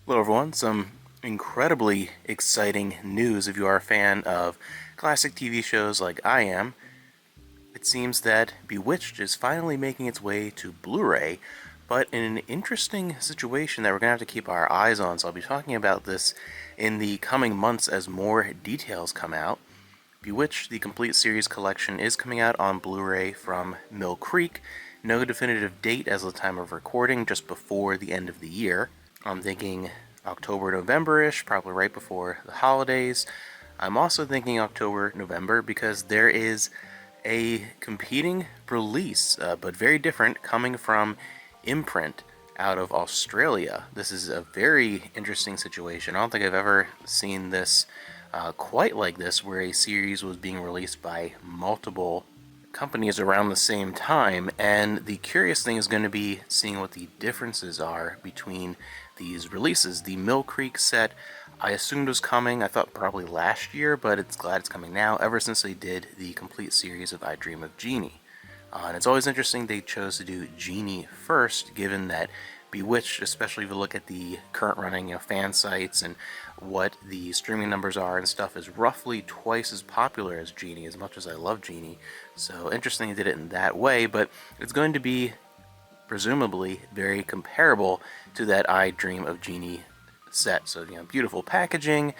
Hello everyone, some incredibly exciting news if you are a fan of classic TV shows like I am. It seems that Bewitched is finally making its way to Blu-ray, but in an interesting situation that we're going to have to keep our eyes on, so I'll be talking about this in the coming months as more details come out. Bewitched, the complete series collection, is coming out on Blu-ray from Mill Creek. No definitive date as of the time of recording, just before the end of the year. I'm thinking October, November-ish, probably right before the holidays. I'm also thinking October, November, because there is a competing release, but very different, coming from Imprint out of Australia. This is a very interesting situation. I don't think I've ever seen this quite like this, where a series was being released by multiple companies around the same time, and the curious thing is going to be seeing what the differences are between these releases. The Mill Creek set, I assumed was coming, I thought probably last year, but it's glad it's coming now, ever since they did the complete series of I Dream of Jeannie. And it's always interesting they chose to do Jeannie first, given that Bewitched, especially if you look at the current running fan sites and what the streaming numbers are and stuff, is roughly twice as popular as Jeannie, as much as I love Jeannie. So interesting they did it in that way, but it's going to be presumably very comparable to that I Dream of Jeannie set. So, beautiful packaging,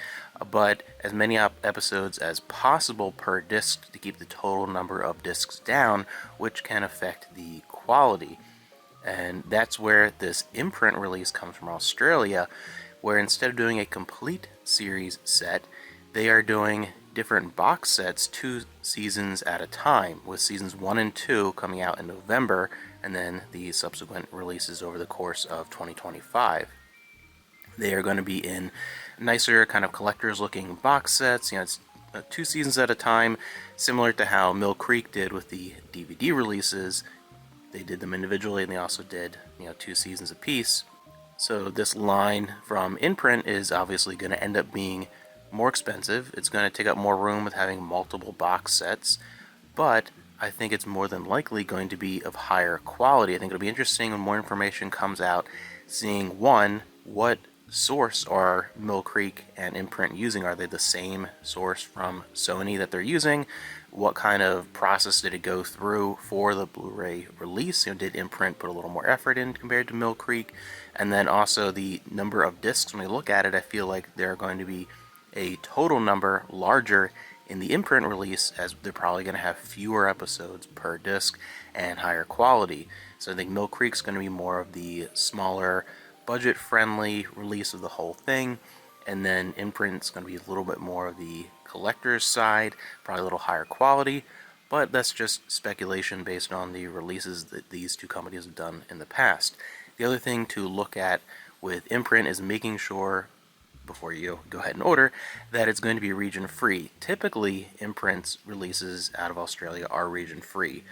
but as many episodes as possible per disc to keep the total number of discs down, which can affect the quality. And that's where this imprint release comes from Australia, where instead of doing a complete series set, they are doing different box sets 2 seasons at a time, with seasons 1 and 2 coming out in November, and then the subsequent releases over the course of 2025. They are going to be in nicer kind of collector's looking box sets. It's 2 seasons at a time, similar to how Mill Creek did with the DVD releases. They did them individually, and they also did 2 seasons apiece. So this line from Imprint is obviously going to end up being more expensive. It's going to take up more room with having multiple box sets, but I think it's more than likely going to be of higher quality. I think it'll be interesting when more information comes out, seeing one, what source are Mill Creek and Imprint using? Are they the same source from Sony that they're using? What kind of process did it go through for the Blu-ray release? Did Imprint put a little more effort in compared to Mill Creek? And then also the number of discs. When we look at it, I feel like they're going to be a total number larger in the Imprint release, as they're probably going to have fewer episodes per disc and higher quality. So I think Mill Creek's going to be more of the smaller, budget-friendly release of the whole thing, and then Imprint's going to be a little bit more of the collector's side, probably a little higher quality, but that's just speculation based on the releases that these two companies have done in the past. The other thing to look at with Imprint is making sure, before you go ahead and order, that it's going to be region-free. Typically, Imprint's releases out of Australia are region-free,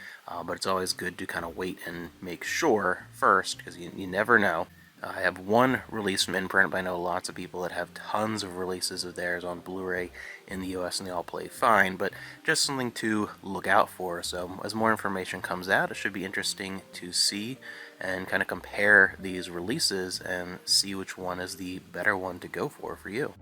but it's always good to kind of wait and make sure first, because you never know. I have one release from Imprint, but I know lots of people that have tons of releases of theirs on Blu-ray in the US, and they all play fine, but just something to look out for. So as more information comes out, it should be interesting to see and kind of compare these releases and see which one is the better one to go for you.